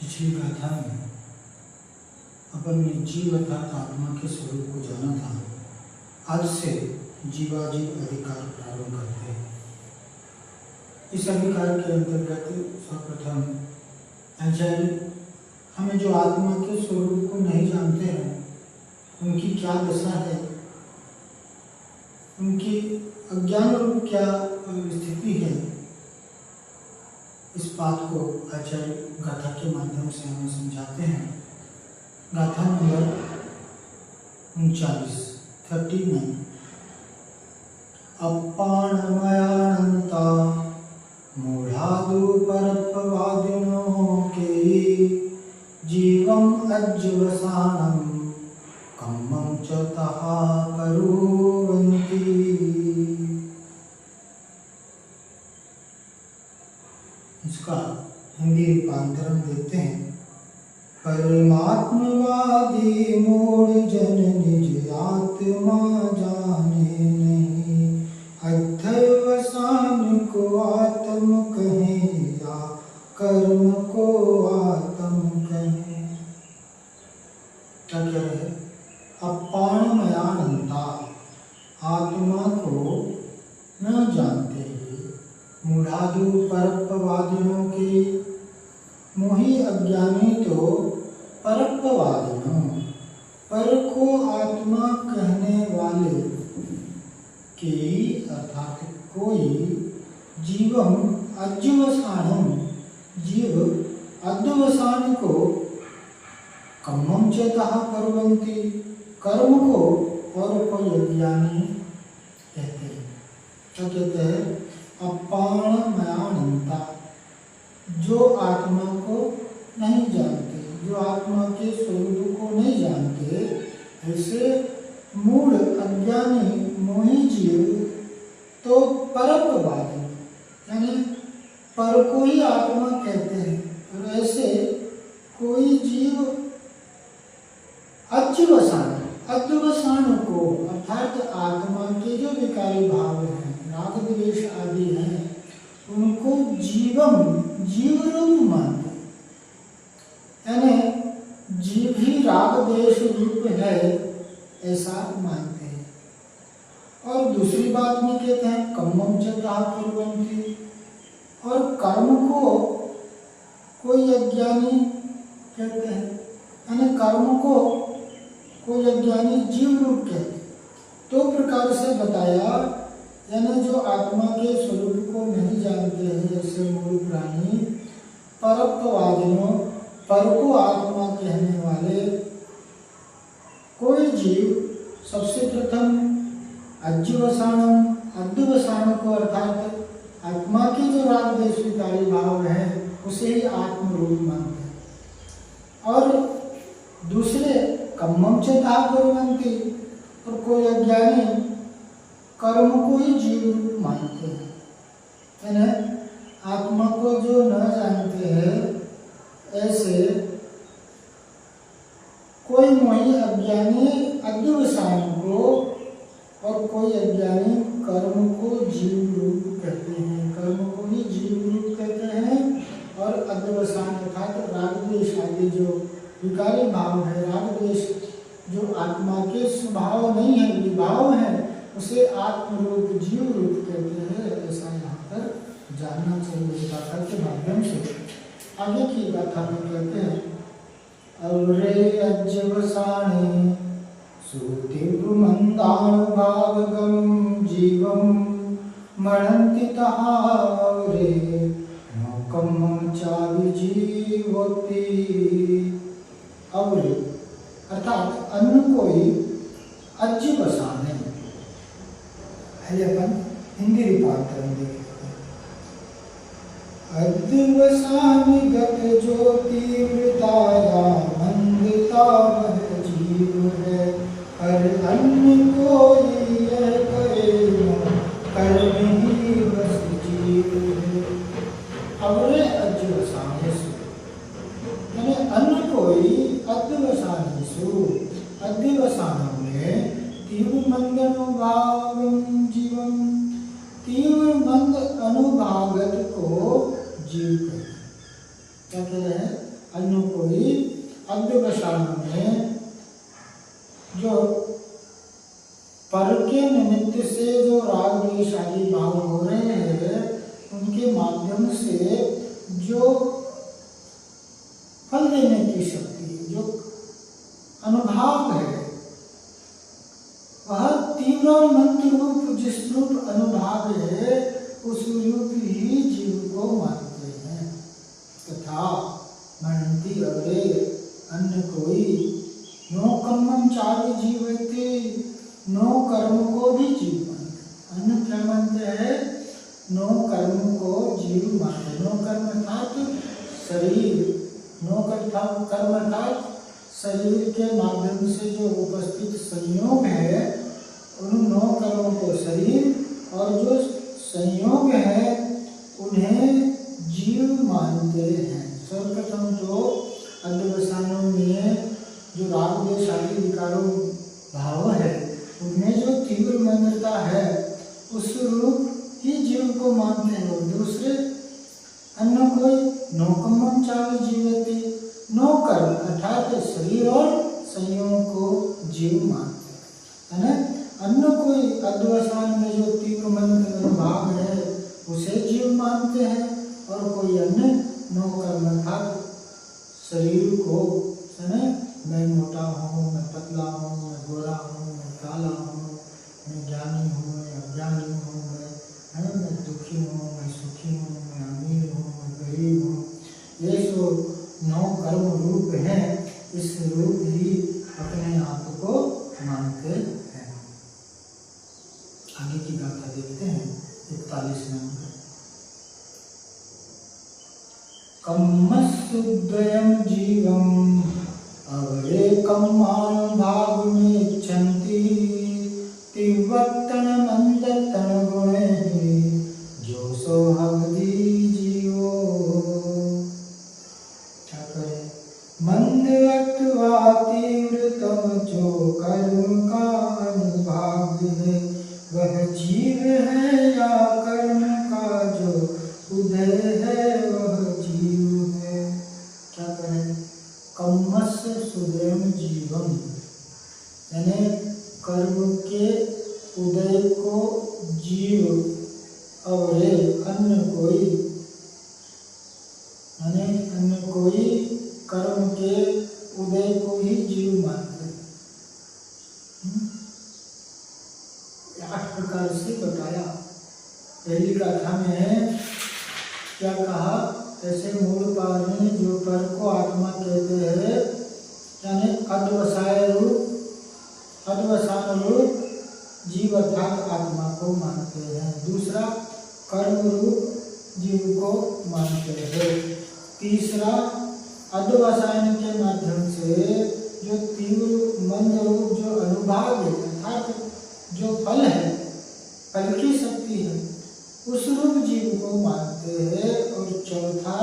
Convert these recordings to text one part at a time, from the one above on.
पिछली गाथा में अपन ने जीव अर्थात आत्मा के स्वरूप को जाना था। आज से जीवाजीव अधिकार प्रारंभ करते हैं। इस अधिकार के अंतर्गत सर्वप्रथम आचार्य हमें जो आत्मा के स्वरूप को नहीं जानते हैं उनकी क्या दशा है, उनकी अज्ञान रूप क्या स्थिति है, इस बात को आचार्य गाथा के माध्यम से हमें समझाते हैं। गाथा नंबर 39 अपाणमयानंता मूढ़ादु परपवादिनो के जीवम अज्जवसानम कम्मं च तहा करुवन्ति। इसका हिंदी रूपांतरण देते हैं। परमात्मवादी मूढ़ जन निज आत्मा जाने नहीं, अध्यवसान को आत्म कहें या कर्म को आत्म कहें। क्या कह रहे हैं? अपाणमयानंता, आत्मा को न जानते हुए, मूढ़ादु परपवादियों के, मोही अज्ञानी तो परपवादियों, पर को आत्मा कहने वाले के अर्थात कोई जीवम अज्जवसानम, जीव अध्यवसान को कम्मं च तहा कुर्वन्ति, कर्म को और कोई अज्ञानी कहते हैं। क्या कहते हैं? अपाणमयानंता, जो आत्मा को नहीं जानते, जो आत्मा के स्वरूप को नहीं जानते, ऐसे मूढ़ अज्ञानी मोही जीव तो परपवादी यानी पर को ही आत्मा कहते हैं, और ऐसे कोई जीव अध्यवसान को अर्थात आत्मा के जो विकारी भाव हैं, राग द्वेष आदि हैं, उनको जीव रूप मानते, यानी जीव ही राग द्वेष रूप है ऐसा मानते हैं। और दूसरी बात में कहते हैं कम्मं च तहा कुर्वन्ति, और कर्म को कोई अज्ञानी कहते हैं, यानी कर्म को कोई अज्ञानी जीव रूप कहते हैं। दो प्रकार से बताया, यानी जो आत्मा के स्वरूप को नहीं जानते हैं जैसे मूल प्राणी, परत्ववादियों, पर को आत्मा कहने वाले कोई जीव सबसे प्रथम अज्जवसानम, अध्यवसान को अर्थात आत्मा के जो राग द्वेष विकारी भाव है उसे ही आत्म रूप मानते हैं। और दूसरे कम्मं च तहा कुर्वन्ति, और कोई अज्ञानी कर्म को ही जीव रूप मानते हैं, यानी आत्मा को जो न जानते हैं ऐसे कोई मोही अज्ञानी अध्यवसान को और कोई अज्ञानी कर्म को जीव रूप कहते हैं, कर्म को ही जीव रूप कहते हैं। और अध्यवसान अर्थात राग द्वेष आदि जो विकारी भाव है, राग द्वेष जो आत्मा के स्वभाव नहीं है, विभाव है, उसे आत्मरूप जीव रूप कहते हैं। ऐसा यहाँ पर जानना चाहिए गाथा के माध्यम से। आगे की गाथा में कहते हैं अवरे अज्जवसाने सुतीव्र मंदानुभावगम जीवम मरणन्ति तहा अवरे कम्मं चाभिजीवति। अवरे अर्थात अन्न कोई अज्जवसान है। पहले अपन हिंदी रूपांतरण देखते हैं। अध्यवसानी गत जो तीव्रताया मंदता वह जीव है, हर अन्न कोई यह करे कर्म ही बस जीव है। अवरे अज्जवसानेषु, यानी अन्न कोई अध्यवसानेषु, अध्यवसानों में तीव्र मंद अनुभाव जीवन, तीव्र मंद अनुभागत को जीव कहते हैं। क्या कह रहे हैं? अन्य कोई अध्यवसानों में जो पर के निमित्त से जो राग द्वेष आदि भाव हो रहे हैं उनके माध्यम से जो फल देने की शक्ति, जो अनुभाव है, वह तीव्र और मंत्र रूप जिस रूप अनुभाव है उस रूप ही जीव को मानते हैं। तथा मनंती अवरे अन्य कोई नो कर्मम चावि जीवते, नो कर्म को भी जीव मानते। अन्य क्या मानते हैं? नो कर्म को जीव मानते। नो कर्म अर्थात शरीर, नो कर्म अर्थात शरीर के माध्यम से जो उपस्थित संयोग है उन नो कर्मों को शरीर और जो संयोग है उन्हें जीव मानते हैं। सर्वप्रथम तो अध्यवसानों में जो राग द्वेष आदि विकारों भाव है उनमें जो तीव्र मंत्रता है उस रूप ही जीव को मानते हैं। और दूसरे अन्य कोई नौकम्मम चावि जीवते, नो कर्म अर्थात शरीर और संयोग को जीव मानते हैं। अन्य कोई अध्यवसान में जो तीव्र मंत्र अनुभाव है उसे जीव मानते हैं और कोई अन्य नो कर्म अर्थात शरीर को, मैं मोटा हूँ, मैं पतला हूँ, मैं गोरा हूँ, मैं काला हूँ, मैं ज्ञानी हूँ, मैं अज्ञानी हूँ, मैं दुखी हूँ, मैं सुखी हूँ, मैं अमीर हूँ, मैं गरीब हूँ, ये जो नौ कर्म रूप हैं इस रूप ही अपने आप को मानते हैं। आगे की गाथा देखते हैं 41 नंबर। कम्मस्सुद्वयं जीवम् अवरे कम्मानुभावमिच्छन्ति तिवर्तनमन्दतनगुणैः जोषो हवति जीवो। क्या करें? मंद अथवा तीव्रतम जो कर्म का अनुभाव है वह जीव है या कर्म का जो उदय है वह जीव है। क्या करें? कम्मस्य सुदयम जीवम, यानी कर्म के उदय को जीव और अन्य कोई, यानी अन्य कोई कर्म के उदय को ही जीव मानते हैं। 8 प्रकार से बताया। पहली गाथा में क्या कहा? ऐसे मूल पाद में जो पर को आत्मा कहते हैं यानी अध्यवसान रूप जीव अर्थात आत्मा को मानते हैं। दूसरा कर्म रूप जीव को मानते हैं। तीसरा अध्यवसान के माध्यम से जो तीव्र मंद रूप जो अनुभाव है अर्थात जो फल है, फल की शक्ति है, उस रूप जीव को मानते हैं। और चौथा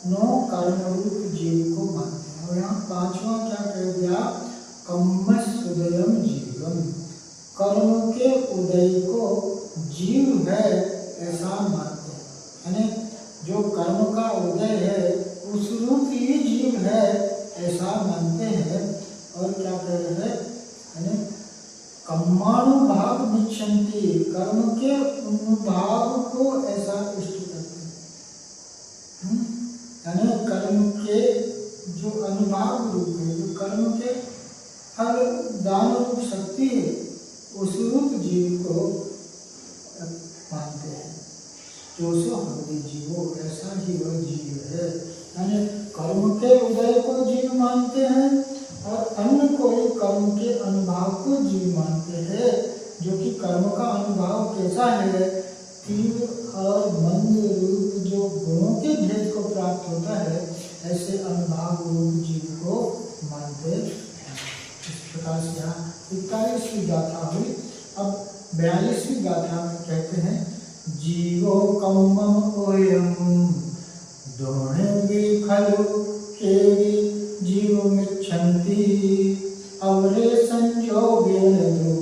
नो कर्म रूप जीव को मानते हैं। और यहाँ 5वां क्या कह दिया? कम्मस्सुदयम जीवम, कर्म के उदय को जीव है ऐसा मानते हैं। यानी जो कर्म का उदय है उस रूप ही जीव है ऐसा मानते हैं। और क्या कह रहे हैं? यानी कर्मानुभाव मिच्छन्ति, कर्म के अनुभाव को ऐसा इष्ट करते हैं। यानी कर्म के जो अनुभाव रूप है, जो कर्म के फल दान रूप शक्ति है उस रूप जीव को मानते हैं। जो सो हवति जीवो, ऐसा ही वह जीव है। यानी कर्म के उदय को जीव मानते हैं और अन्य कोई कर्म के अनुभाव को जीव मानते हैं। जो कि कर्म का अनुभाव कैसा है? तीव्र और मंद रूप जो गुणों के भेद को प्राप्त होता है ऐसे अनुभाव रूप जीव को मानते हैं। इस प्रकार से यहाँ 41वीं गाथा हुई। अब 42वीं गाथा में कहते हैं जीवो कम्मम ओयम दोहणेगी खलु केवि जीव मिच्छन्ति अवरे संयोगेन दो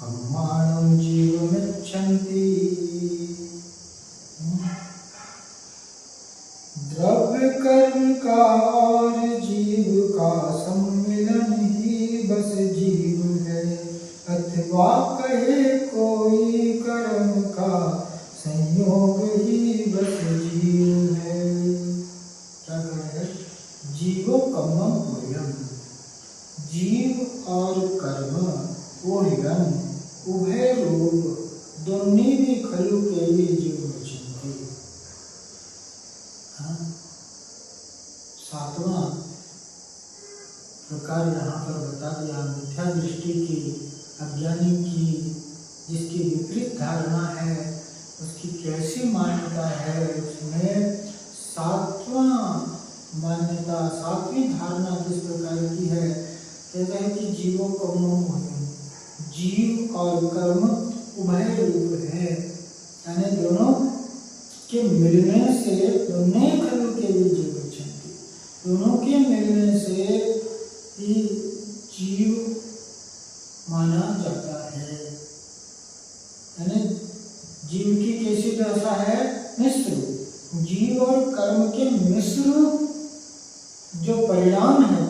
कम्माणं जीव मिच्छन्ति। द्रव्य कर्म का क्या कह रहे हैं? जीवो कर्मम वयम, जीव और कर्म ओहियम उभय रूप दोनों भी खलु के लिए जीव रचनते। सातवां प्रकार यहाँ पर बता दिया मिथ्या दृष्टि की, अज्ञानी की, जिसकी विपरीत धारणा है उसकी कैसी मान्यता है। उसमें सातवां मान्यता, सातवीं धारणा किस प्रकार की है? कहते हैं कि जीवों कर्म, जीव और कर्म उभय रूप है, यानी दोनों के मिलने से दोनों खलु के भी जीव रचनते, दोनों के मिलने से ही जीव माना जाता है। यानी जीव की कैसी दशा है? मिश्र रूप। जीव और कर्म के मिश्र जो परिणाम है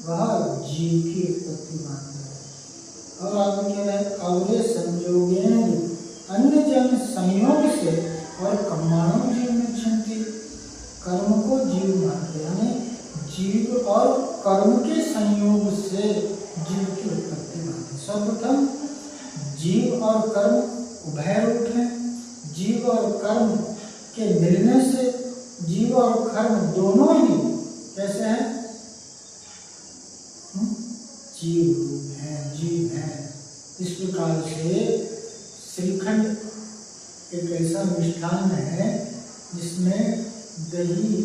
वह जीव की उत्पत्ति मानते हैं। और आगे कह रहे हैं अवरे संयोगेन अन्य जन संयोग से और कर्माणु जीव में क्षंति, कर्म को जीव मानते हैं, यानी जीव और कर्म के संयोग से जीव की उत्पत्ति मानते हैं। सर्वप्रथम जीव और कर्म उभय रूप है, जीव और कर्म के मिलने से जीव और कर्म दोनों ही कैसे हैं? जीव रूप है, जीव है। इस प्रकार से श्रीखंड एक ऐसा मिष्ठान है जिसमें दही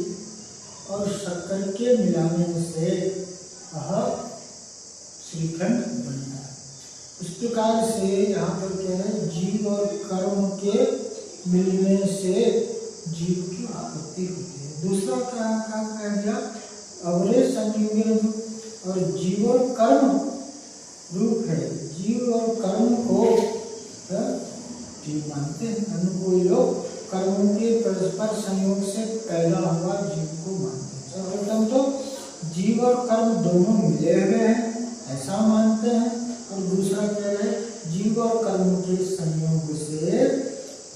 और शक्कर के मिलाने से वह श्रीखंड बनता है। इस प्रकार से यहाँ पर क्या है? जीव और कर्म के मिलने से जीव की उत्पत्ति होती है। दूसरा क्या कह दिया? अवरे संयोग, और जीव और कर्म रूप है, जीव और कर्म को जीव मानते हैं। कोई लोग कर्मों के परस्पर संयोग से पैदा हुआ जीव को मानते हैं। सर्वप्रथम तो जीव और कर्म दोनों मिले हुए हैं ऐसा मानते हैं, और दूसरा क्या है? जीव और कर्म के संयोग से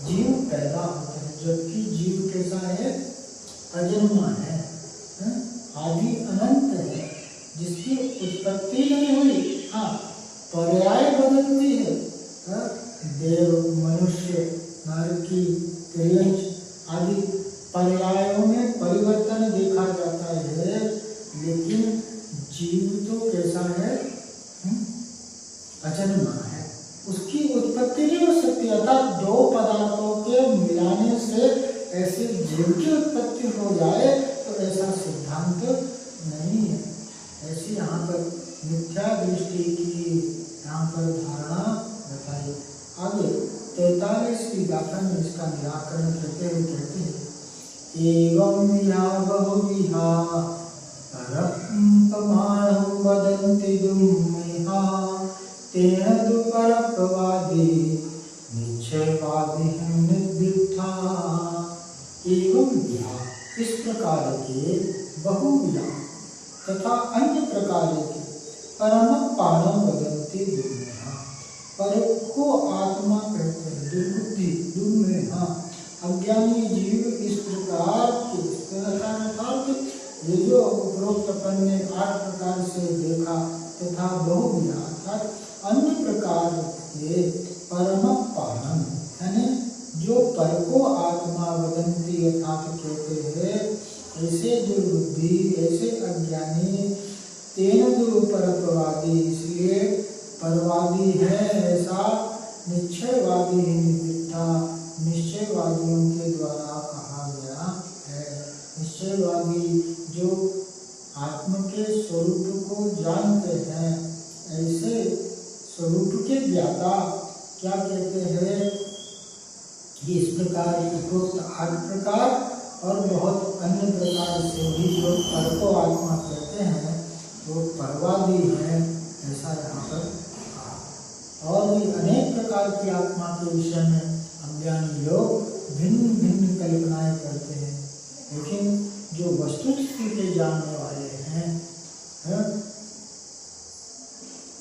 जीव पैदा होते हैं, जबकि जीव कैसा है? अजन्मा है, आदि अनंत है, जिसकी उत्पत्ति नहीं हुई। हाँ, पर्याय बदलती है, देव, मनुष्य, नारकी, त्रियंच आदि पर्यायों में परिवर्तन देखा जाता है, लेकिन जीव तो कैसा है? अजन्मा है, उसकी उत्पत्ति नहीं हो सकती। अर्थात दो पदार्थों के मिलाने से ऐसे जीव की उत्पत्ति हो जाए तो ऐसा सिद्धांत नहीं है। ऐसी यहाँ पर मिथ्या दृष्टि की यहाँ पर धारणा बताई। आगे 43 की गाथा में इसका निराकरण करते हुए कहते हैं एवं या बहुविहा परमाणं वदन्ति दुम्मेहा तेन दुपरपवादी निश्चयवादी निर्दिष्टा। एवं या, इस प्रकार के बहुविहा तथा अन्य प्रकार के परम पाणम वदन्ति दुर्मेहा, पर को आत्मा कहते हैं, दुर्बुद्धि दुर्मेहा अज्ञानी जीव इस प्रकार के अर्थात ये जो उपरोक्त अपन ने 8 प्रकार से देखा तथा बहुविधा अर्थात अन्य प्रकार के परम पाणम, यानी जो पर को आत्मा वदन्ति अर्थात कहते हैं, ऐसे दुर्बुद्धि, ऐसे अज्ञानी, तेन दुरुपरपवादी, इसलिए परवादी है ऐसा, निश्चयवादी निर्दिष्टा, निश्चयवादियों के द्वारा कहा गया है। निश्चयवादी जो आत्म के स्वरूप को जानते हैं, ऐसे स्वरूप के ज्ञाता क्या कहते हैं? इस प्रकार उपरोक्त 8 प्रकार और बहुत अन्य प्रकार से भी जो पर को आत्मा कहते हैं वो परवादी है, ऐसा यहाँ पर कहा। और भी अनेक प्रकार की आत्मा के विषय में अज्ञानी लोग भिन्न भिन्न कल्पनाएं करते हैं, लेकिन जो वस्तुस्थिति के जानने वाले हैं,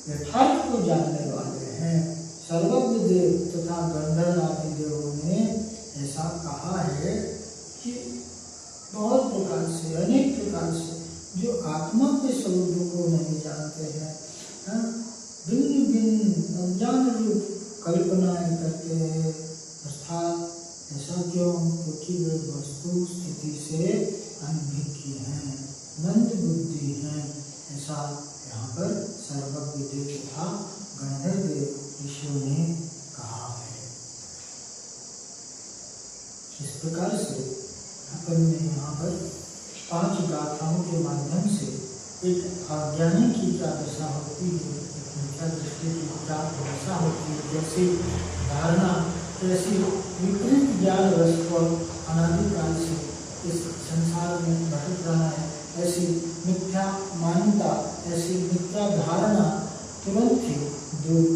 यथार्थ को जानने वाले हैं, सर्वज्ञ देव तथा गंधर्व आदि देवों ने ऐसा कहा है कि बहुत प्रकार से, अनेक प्रकार से, जो आत्मा के स्वरूप को नहीं जानते हैं, भिन्न भिन्न अज्ञान रूप कल्पनाएं करते हैं। अर्थात ऐसा क्यों? क्योंकि वे वस्तु स्थिति से अनभिज्ञ हैं, मंद बुद्धि हैं। ऐसा यहाँ पर सर्वज्ञ तथा गणधर ऋषियों ने कहा है। इस प्रकार से अपन ने यहाँ पर 5 गाथाओं के माध्यम से एक अज्ञानी की क्या दशा होती है, एक मिथ्या दृष्टि की क्या दशा होती है, जैसी धारणा, कैसी विपरीत ज्ञान रस को अनादिकाल से इस संसार में भटक रहा है, ऐसी मिथ्या मान्यता, ऐसी मिथ्या धारणा तुरंत ही दूर